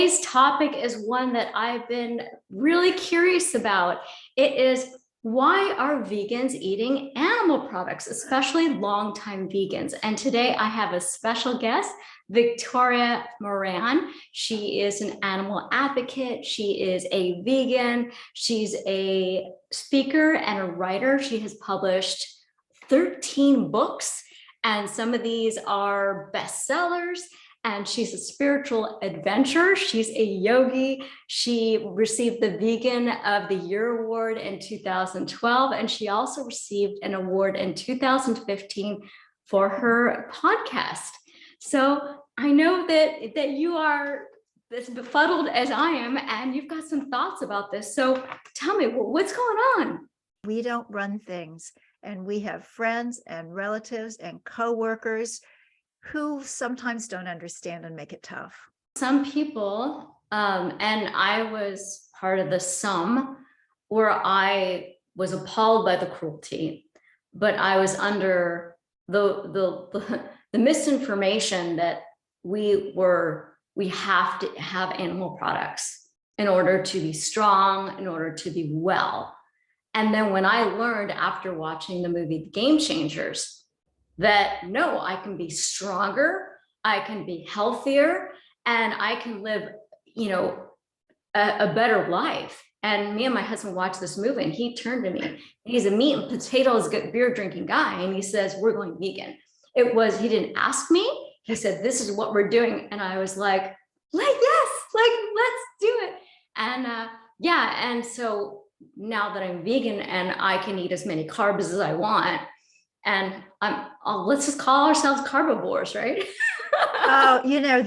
Today's topic is one that I've been really curious about. It is, why are vegans eating animal products, especially longtime vegans? And today I have a special guest, Victoria Moran. She is an animal advocate. She is a vegan. She's a speaker and a writer. She has published 13 books, and some of these are bestsellers. And she's a spiritual adventurer. She's a yogi. She received the Vegan of the Year award in 2012, and she also received an award in 2015 for her podcast. So I know that you are as befuddled as I am, and you've got some thoughts about this. So tell me, what's going on? We don't run things, and we have friends and relatives and coworkers who sometimes don't understand and make it tough. Some people, and I was part of the some, where I was appalled by the cruelty, but I was under the misinformation that we have to have animal products in order to be strong, in order to be well. And then when I learned after watching the movie The Game Changers that no, I can be stronger, I can be healthier, and I can live, a better life. And me and my husband watched this movie, and he turned to me. He's a meat and potatoes beer drinking guy, and he says, "We're going vegan." He didn't ask me. He said, "This is what we're doing," and I was like yes, let's do it. And and so now that I'm vegan and I can eat as many carbs as I want, and let's just call ourselves carbivores, right? Oh,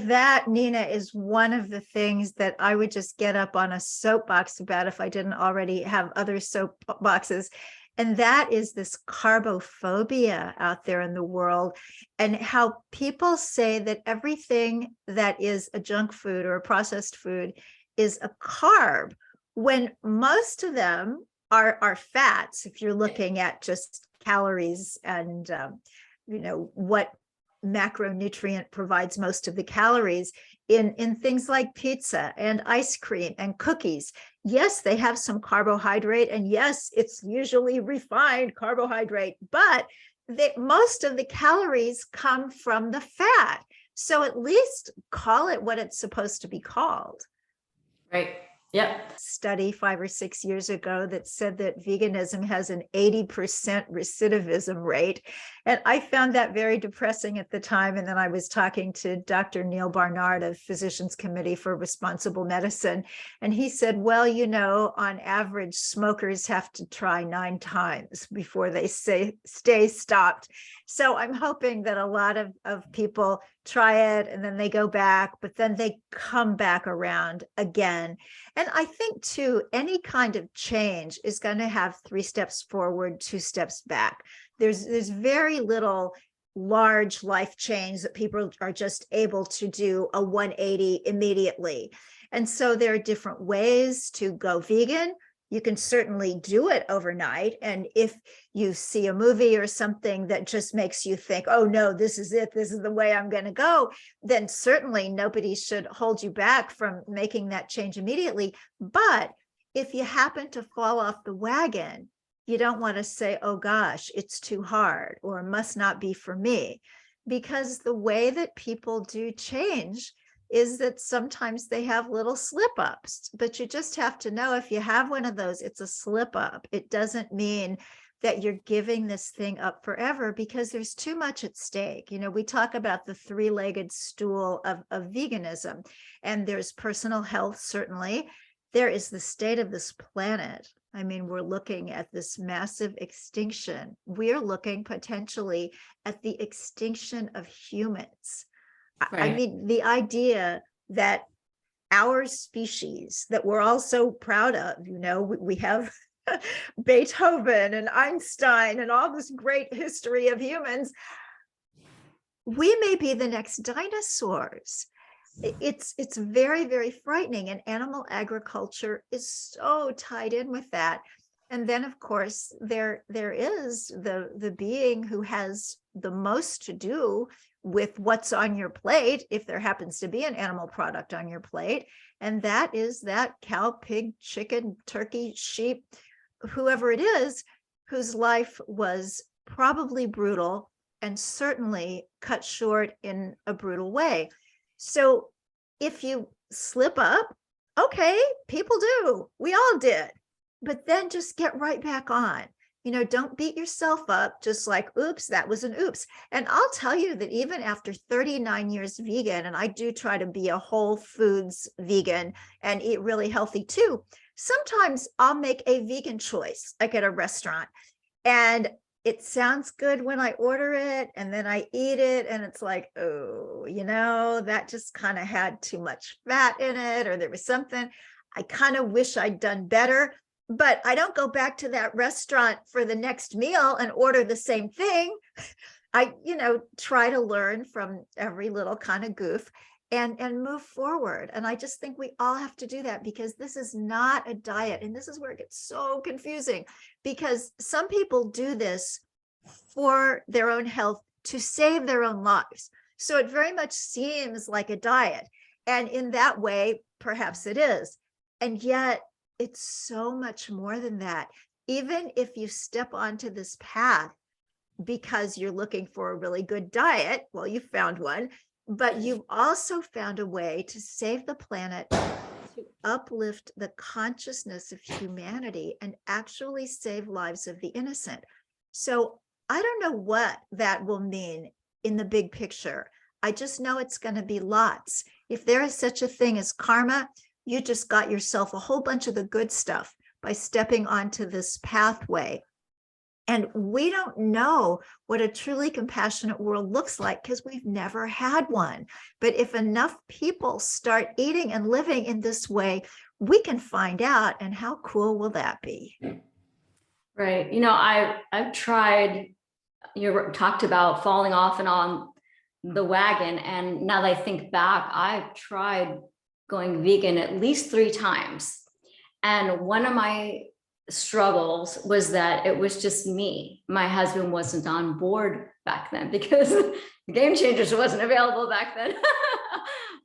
that, Nina, is one of the things that I would just get up on a soapbox about if I didn't already have other soapboxes. And that is this carbophobia out there in the world, and how people say that everything that is a junk food or a processed food is a carb, when most of them are fats, if you're looking at just calories and what macronutrient provides most of the calories in things like pizza and ice cream and cookies. Yes, they have some carbohydrate, and yes, it's usually refined carbohydrate, but most of the calories come from the fat. So at least call it what it's supposed to be called. Right. Yep. Study 5 or 6 years ago that said that veganism has an 80% recidivism rate. And I found that very depressing at the time. And then I was talking to Dr. Neil Barnard of Physicians Committee for Responsible Medicine. And he said, well, on average, smokers have to try 9 times before they stay stopped. So I'm hoping that a lot of people try it and then they go back, but then they come back around again. And I think too, any kind of change is going to have 3 steps forward, 2 steps back. There's very little large life change that people are just able to do a 180 immediately. And so there are different ways to go vegan. You can certainly do it overnight. And if you see a movie or something that just makes you think, oh no, this is it, this is the way I'm going to go, then certainly nobody should hold you back from making that change immediately. But if you happen to fall off the wagon, you don't want to say, oh gosh, it's too hard or must not be for me. Because the way that people do change is that sometimes they have little slip-ups, but you just have to know if you have one of those, it's a slip-up. It doesn't mean that you're giving this thing up forever, because there's too much at stake. We talk about the 3-legged stool of veganism, and there's personal health, certainly. There is the state of this planet. I mean, we're looking at this massive extinction. We're looking potentially at the extinction of humans. Right. I mean, the idea that our species that we're all so proud of, we have Beethoven and Einstein and all this great history of humans, we may be the next dinosaurs. It's very, very frightening, and animal agriculture is so tied in with that. And then, of course, there is the being who has the most to do with what's on your plate, if there happens to be an animal product on your plate. And that is that cow, pig, chicken, turkey, sheep, whoever it is, whose life was probably brutal and certainly cut short in a brutal way. So if you slip up, okay, people do, we all did, but then just get right back on. Don't beat yourself up, just like, oops, that was an oops. And I'll tell you that even after 39 years vegan, and I do try to be a whole foods vegan and eat really healthy too, sometimes I'll make a vegan choice, like at a restaurant, and it sounds good when I order it, and then I eat it, and it's like, oh, that just kind of had too much fat in it, or there was something. I kind of wish I'd done better. But I don't go back to that restaurant for the next meal and order the same thing. I, try to learn from every little kind of goof and move forward. And I just think we all have to do that, because this is not a diet. And this is where it gets so confusing, because some people do this for their own health, to save their own lives. So it very much seems like a diet. And in that way, perhaps it is. And yet, it's so much more than that. Even if you step onto this path because you're looking for a really good diet, well, you found one, but you've also found a way to save the planet, to uplift the consciousness of humanity, and actually save lives of the innocent. So I don't know what that will mean in the big picture. I just know it's going to be lots. If there is such a thing as karma, you just got yourself a whole bunch of the good stuff by stepping onto this pathway. And we don't know what a truly compassionate world looks like, because we've never had one. But if enough people start eating and living in this way, we can find out. And how cool will that be? Right. I've tried, you talked about falling off and on the wagon. And now that I think back, I've tried going vegan at least 3 times. And one of my struggles was that it was just me. My husband wasn't on board back then, because Game Changers wasn't available back then.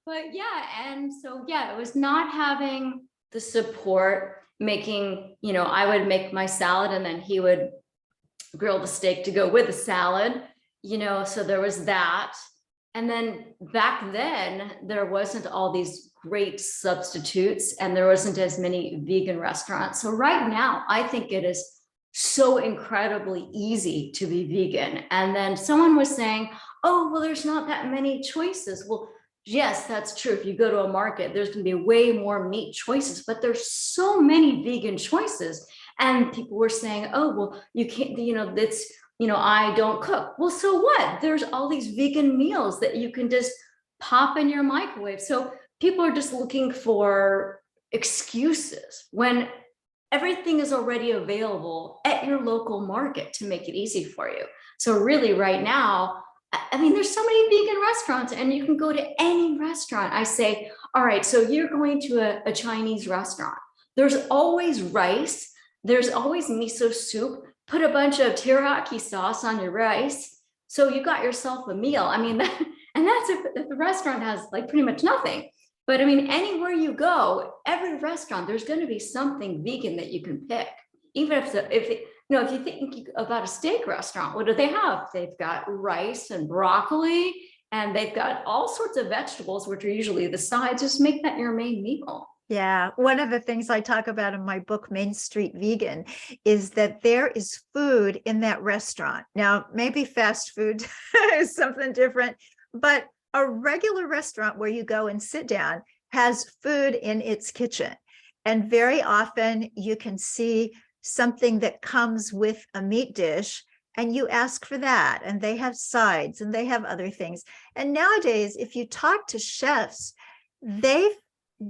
But yeah, and so yeah, it was not having the support, making, I would make my salad and then he would grill the steak to go with the salad, so there was that. And then back then, there wasn't all these great substitutes, and there wasn't as many vegan restaurants. So right now, I think it is so incredibly easy to be vegan. And then someone was saying, oh, well, there's not that many choices. Well, yes, that's true. If you go to a market, there's going to be way more meat choices, but there's so many vegan choices. And people were saying, oh, well, you can't, that's, I don't cook. Well, so what? There's all these vegan meals that you can just pop in your microwave. So people are just looking for excuses when everything is already available at your local market to make it easy for you. So really right now, there's so many vegan restaurants, and you can go to any restaurant. I say, all right, so you're going to a Chinese restaurant. There's always rice. There's always miso soup. Put a bunch of teriyaki sauce on your rice. So you got yourself a meal. And that's if the restaurant has like pretty much nothing. But anywhere you go, every restaurant, there's going to be something vegan that you can pick. Even if you think about a steak restaurant, what do they have? They've got rice and broccoli, and they've got all sorts of vegetables, which are usually the sides. Just make that your main meal. Yeah, one of the things I talk about in my book, Main Street Vegan, is that there is food in that restaurant. Now, maybe fast food is something different, but a regular restaurant where you go and sit down has food in its kitchen. And very often you can see something that comes with a meat dish, and you ask for that, and they have sides and they have other things. And nowadays, if you talk to chefs, they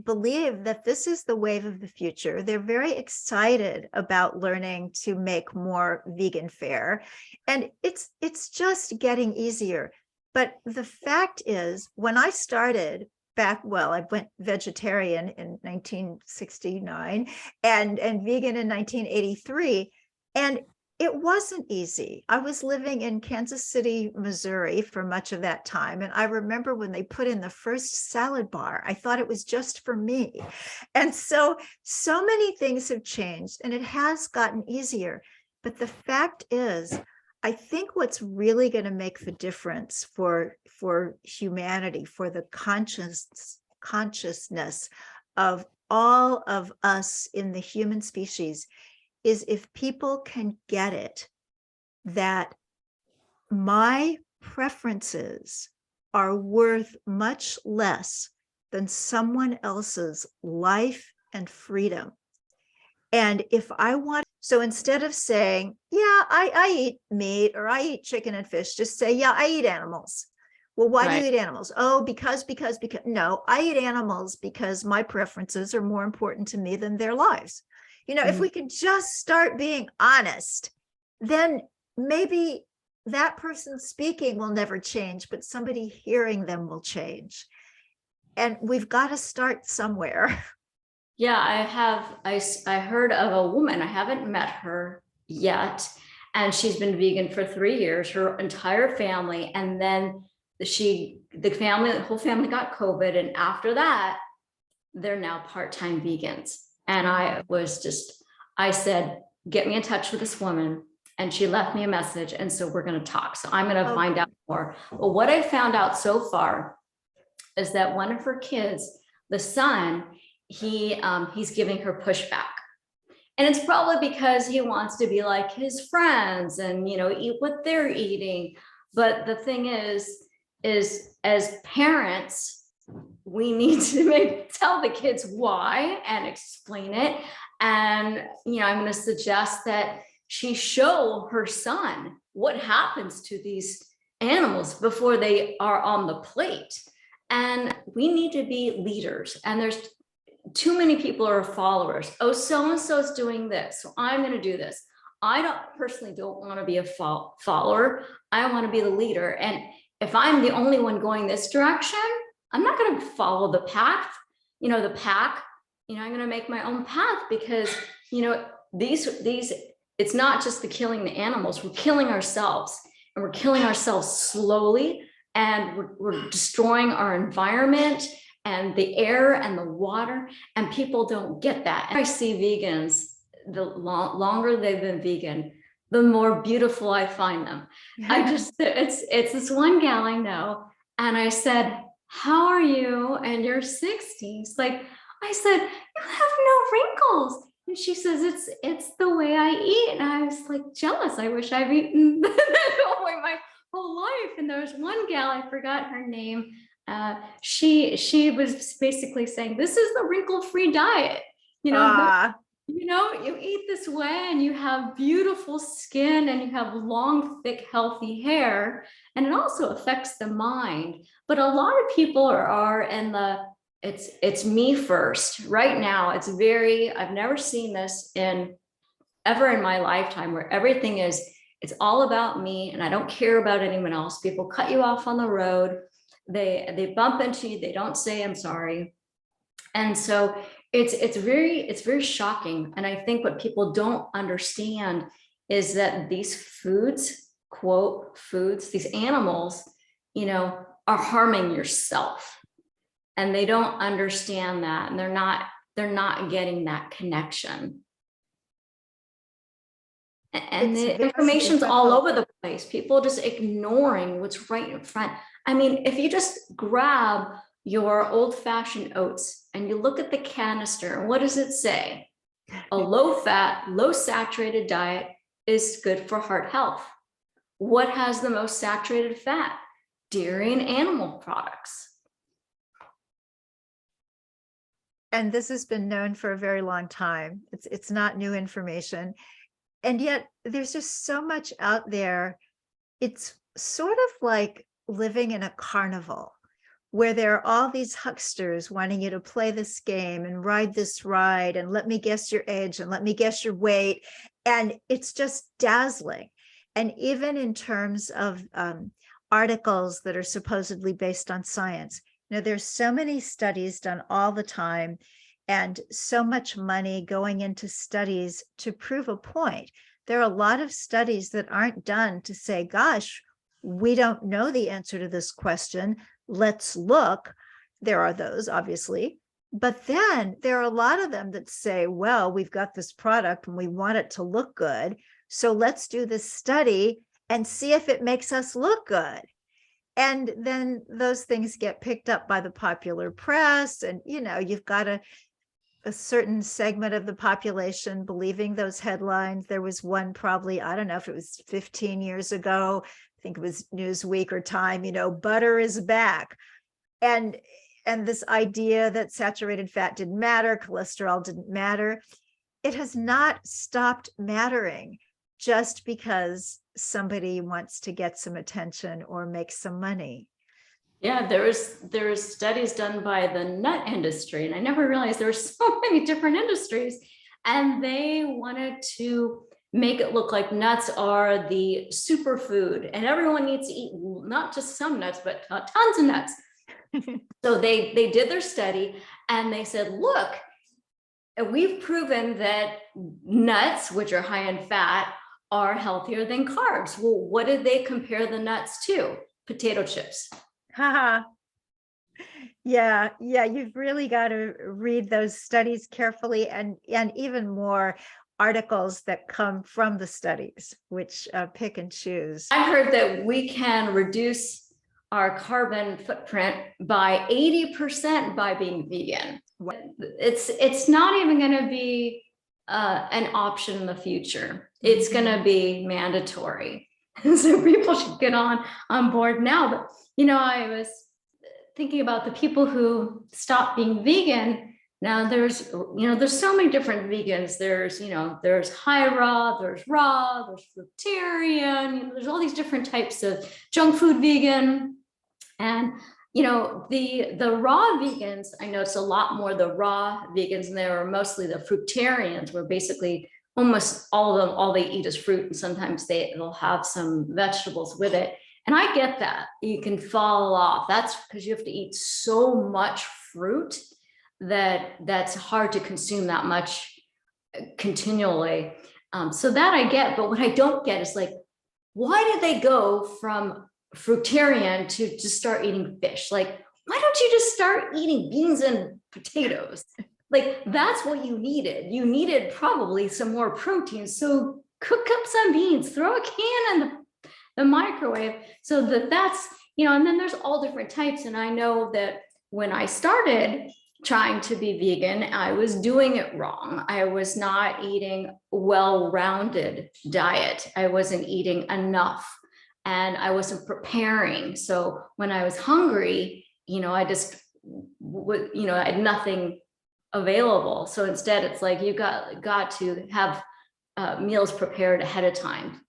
believe that this is the wave of the future. They're very excited about learning to make more vegan fare, and it's just getting easier. But the fact is, when I started back, I went vegetarian in 1969 and vegan in 1983, and it wasn't easy. I was living in Kansas City, Missouri for much of that time. And I remember when they put in the first salad bar, I thought it was just for me. And so many things have changed and it has gotten easier. But the fact is, I think what's really going to make the difference for humanity, for the consciousness of all of us in the human species, is if people can get it, that my preferences are worth much less than someone else's life and freedom. And if I want, so instead of saying, yeah, I eat meat or I eat chicken and fish, just say, yeah, I eat animals. Well, why do you eat animals? Oh, because, no, I eat animals because my preferences are more important to me than their lives. If we can just start being honest, then maybe that person speaking will never change, but somebody hearing them will change. And we've got to start somewhere. Yeah, I heard of a woman, I haven't met her yet, and she's been vegan for 3 years, her entire family. And then the whole family got COVID. And after that, they're now part-time vegans. And I said, get me in touch with this woman. And she left me a message. And so we're going to talk. So I'm going to find out more. But what I found out so far is that one of her kids, the son, he's giving her pushback. And it's probably because he wants to be like his friends and, eat what they're eating. But the thing is as parents, we need to tell the kids why and explain it. And, I'm going to suggest that she show her son what happens to these animals before they are on the plate. And we need to be leaders. And there's too many people are followers. Oh, so-and-so is doing this, so I'm going to do this. I don't want to be a follower. I want to be the leader. And if I'm the only one going this direction, I'm not going to follow the path, I'm going to make my own path because, these, it's not just the killing the animals, we're killing ourselves, and we're killing ourselves slowly, and we're destroying our environment and the air and the water, and people don't get that. And I see vegans, the longer they've been vegan, the more beautiful I find them. It's this one gal I know, and I said, how are you? And you're 60s. I said, you have no wrinkles. And she says, it's the way I eat. And I was like jealous. I wish I've eaten that way my whole life. And there was one gal, I forgot her name. She was basically saying, this is the wrinkle-free diet. You eat this way and you have beautiful skin and you have long, thick, healthy hair. And it also affects the mind. But a lot of people are in it's me first. Right now, I've never seen this ever in my lifetime, where everything it's all about me and I don't care about anyone else. People cut you off on the road. They bump into you. They don't say, I'm sorry. And so it's very shocking. And I think what people don't understand is that these foods, quote, foods, these animals, are harming yourself. And they don't understand that. And they're not getting that connection. And the information's all over the place. People just ignoring what's right in front. I mean, if you just grab your old-fashioned oats and you look at the canister, what does it say? A low-fat, low-saturated diet is good for heart health. What has the most saturated fat? Dairy and animal products. And this has been known for a very long time. It's not new information. And yet there's just so much out there. It's sort of like living in a carnival where there are all these hucksters wanting you to play this game and ride this ride and let me guess your age and let me guess your weight. And it's just dazzling. And even in terms of articles that are supposedly based on science, there's so many studies done all the time and so much money going into studies to prove a point there are a lot of studies that aren't done to say, gosh, we don't know the answer to this question. Let's look. There are those, obviously. But then there are a lot of them that say, well, we've got this product and we want it to look good. So let's do this study and see if it makes us look good. And then those things get picked up by the popular press. And, you've got a certain segment of the population believing those headlines. There was one probably, I don't know if it was 15 years ago, I think it was Newsweek or Time, butter is back. And this idea that saturated fat didn't matter, cholesterol didn't matter, it has not stopped mattering just because somebody wants to get some attention or make some money. Yeah, there's studies done by the nut industry, and I never realized there were so many different industries, and they wanted to make it look like nuts are the superfood, and everyone needs to eat not just some nuts, but tons of nuts. So they did their study, and they said, look, we've proven that nuts, which are high in fat, are healthier than carbs. Well, what did they compare the nuts to? Potato chips. Haha. Yeah, you've really got to read those studies carefully, and even more articles that come from the studies, which pick and choose. I've heard that we can reduce our carbon footprint by 80% by being vegan. It's not even going to be an option in the future. It's going to be mandatory. So people should get on board now. But I was thinking about the people who stopped being vegan. Now there's so many different vegans. There's high raw, there's fruitarian, there's all these different types of junk food vegan. And the raw vegans, I noticed a lot more the raw vegans, and they were mostly the fruitarians, where basically almost all of them, all they eat is fruit, and sometimes they'll have some vegetables with it. And I get that you can fall off. That's because you have to eat so much fruit that's hard to consume that much continually. So that I get, but what I don't get is like, why did they go from fruitarian to just start eating fish? Like, why don't you just start eating beans and potatoes? Like, that's what you needed. You needed probably some more protein. So cook up some beans, throw a can in the microwave, so that's, and then there's all different types. And I know that when I started trying to be vegan, I was doing it wrong. I was not eating a well-rounded diet. I wasn't eating enough, and I wasn't preparing. So when I was hungry, I just would, I had nothing available. So instead, it's like you got to have meals prepared ahead of time.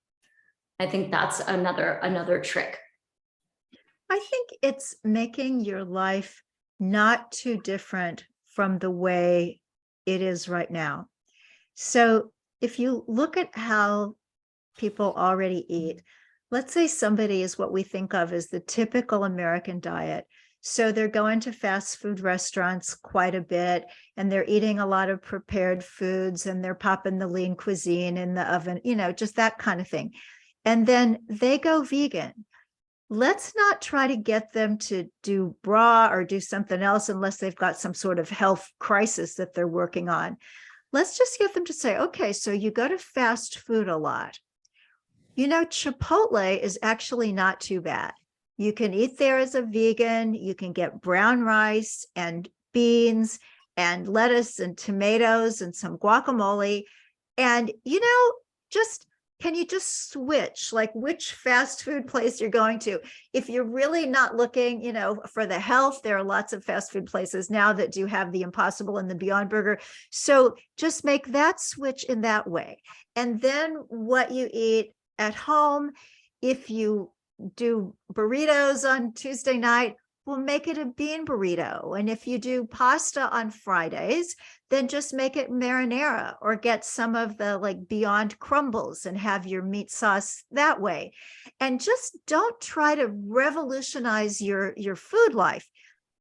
I think that's another trick. I think it's making your life not too different from the way it is right now. So if you look at how people already eat, let's say somebody is what we think of as the typical American diet. So they're going to fast food restaurants quite a bit, and they're eating a lot of prepared foods, and they're popping the lean cuisine in the oven, just that kind of thing. And then they go vegan. Let's not try to get them to do raw or do something else unless they've got some sort of health crisis that they're working on. Let's just get them to say, okay, so you go to fast food a lot. Chipotle is actually not too bad. You can eat there as a vegan. You can get brown rice and beans and lettuce and tomatoes and some guacamole. And, can you just switch, like which fast food place you're going to? If you're really not looking, for the health, there are lots of fast food places now that do have the Impossible and the Beyond Burger. So just make that switch in that way. And then what you eat at home, if you do burritos on Tuesday night, we'll make it a bean burrito. And if you do pasta on Fridays, then just make it marinara, or get some of the Beyond crumbles and have your meat sauce that way. And just don't try to revolutionize your food life.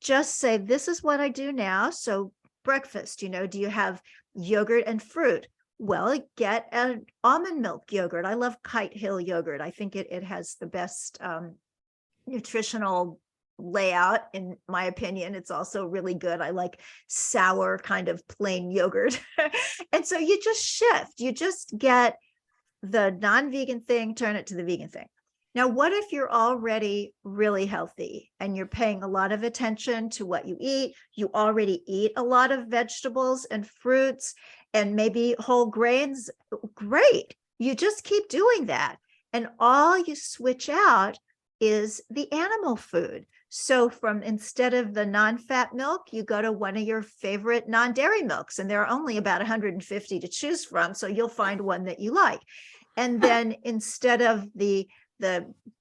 Just say, this is what I do now. So breakfast, do you have yogurt and fruit? Well, get an almond milk yogurt. I love Kite Hill yogurt. I think it has the best nutritional layout, in my opinion. It's also really good. I like sour kind of plain yogurt. And so you just shift, you just get the non-vegan thing, turn it to the vegan thing. Now, what if you're already really healthy and you're paying a lot of attention to what you eat? You already eat a lot of vegetables and fruits and maybe whole grains. Great. You just keep doing that. And all you switch out is the animal food. So from instead of the non-fat milk, you go to one of your favorite non-dairy milks, and there are only about 150 to choose from. So you'll find one that you like. And then instead of the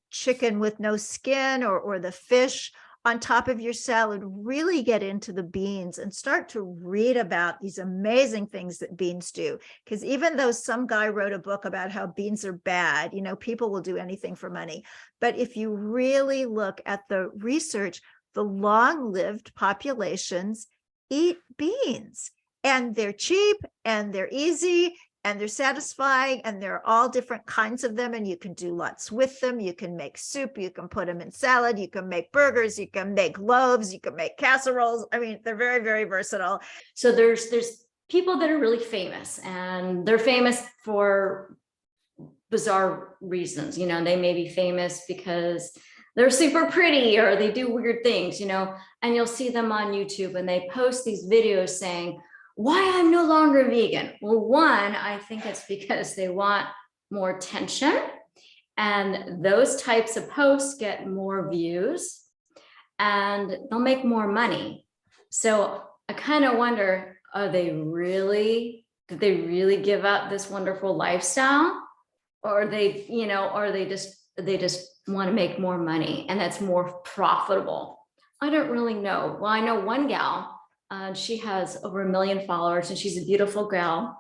chicken with no skin or the fish on top of your salad, really get into the beans and start to read about these amazing things that beans do. Because even though some guy wrote a book about how beans are bad, people will do anything for money. But if you really look at the research, the long-lived populations eat beans, and they're cheap and they're easy and they're satisfying, and there are all different kinds of them, and you can do lots with them. You can make soup, you can put them in salad, you can make burgers, you can make loaves, you can make casseroles. I mean, they're very, very versatile. So there's people that are really famous, and they're famous for bizarre reasons. They may be famous because they're super pretty or they do weird things, and you'll see them on YouTube and they post these videos saying, why I'm no longer vegan. Well, one, I think it's because they want more attention, and those types of posts get more views and they'll make more money. So I kind of wonder, did they really give up this wonderful lifestyle? Or they just want to make more money and that's more profitable? I don't really know. Well, I know one gal, she has over 1 million followers, and she's a beautiful gal.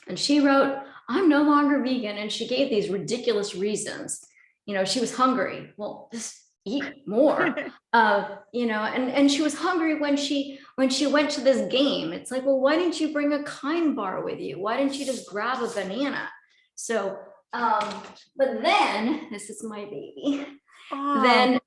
And she wrote, I'm no longer vegan. And she gave these ridiculous reasons. She was hungry. Well, just eat more. And she was hungry when she went to this game. It's like, well, why didn't you bring a Kind bar with you? Why didn't you just grab a banana? So, but then, this is my baby. Oh,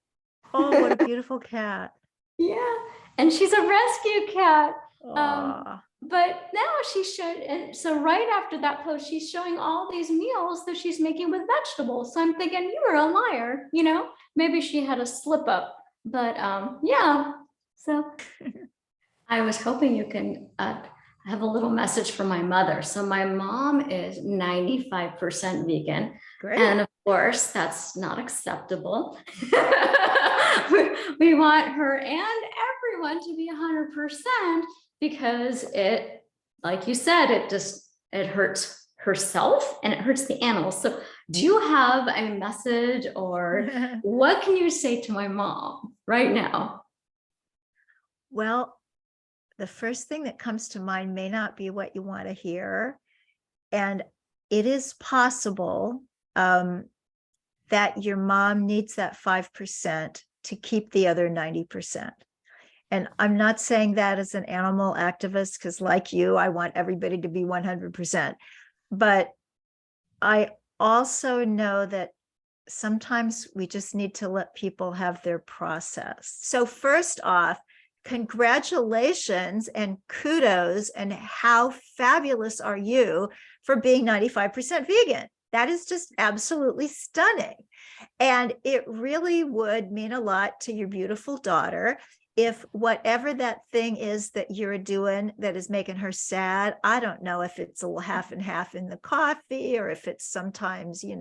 what a beautiful cat. Yeah, and she's a rescue cat. Aw. But now she's showing, and so right after that post, she's showing all these meals that she's making with vegetables. So I'm thinking, you were a liar, maybe she had a slip up. But yeah, so I was hoping you can have a little message for my mother. So my mom is 95% vegan. Great. And of course, that's not acceptable. We want her and everyone to be 100%, because it, like you said, it hurts herself and it hurts the animals. So do you have a message, or what can you say to my mom right now? Well, the first thing that comes to mind may not be what you want to hear. And it is possible that your mom needs that 5% to keep the other 90%. And I'm not saying that as an animal activist, because like you, I want everybody to be 100%. But I also know that sometimes we just need to let people have their process. So first off, congratulations and kudos, and how fabulous are you for being 95% vegan? That is just absolutely stunning. And it really would mean a lot to your beautiful daughter if whatever that thing is that you're doing that is making her sad, I don't know if it's a half and half in the coffee, or if it's sometimes, you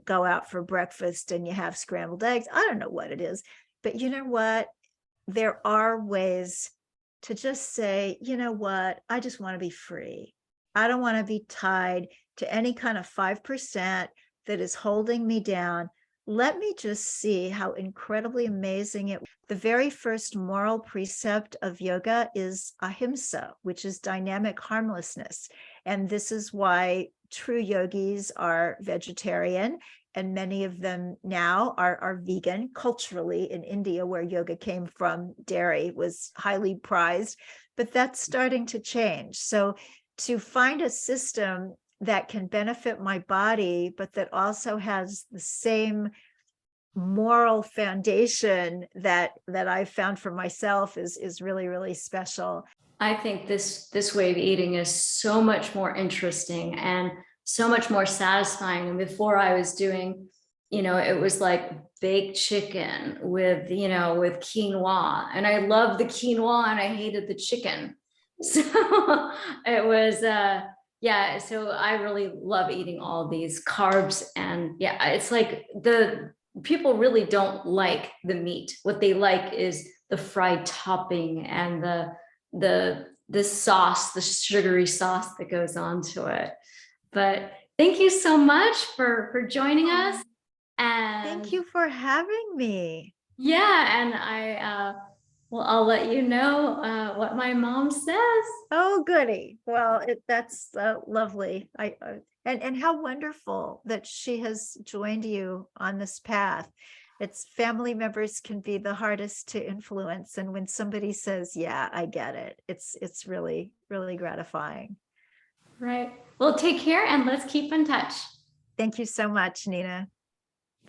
go out for breakfast and you have scrambled eggs. I don't know what it is, but you know what? There are ways to just say, you know what? I just want to be free. I don't want to be tied to any kind of 5% that is holding me down. Let me just see how incredibly amazing it. The very first moral precept of yoga is ahimsa, which is dynamic harmlessness. And this is why true yogis are vegetarian, and many of them now are vegan. Culturally, in India, where yoga came from, dairy was highly prized, but that's starting to change. So to find a system that can benefit my body, but that also has the same moral foundation that I've found for myself is really, really special. I think this way of eating is so much more interesting and so much more satisfying. And before I was doing, it was like baked chicken with, with quinoa. And I loved the quinoa and I hated the chicken. So it was yeah, so I really love eating all these carbs. And yeah, it's like the people really don't like the meat. What they like is the fried topping and the sauce, the sugary sauce that goes onto it. But thank you so much for joining us. And Thank you for having me. yeah, and I'll let you know what my mom says. Oh, goody. Well, that's lovely. And how wonderful that she has joined you on this path. It's family members can be the hardest to influence, and when somebody says, "Yeah, I get it," it's really, really gratifying. Right. Well, take care and let's keep in touch. Thank you so much, Nina.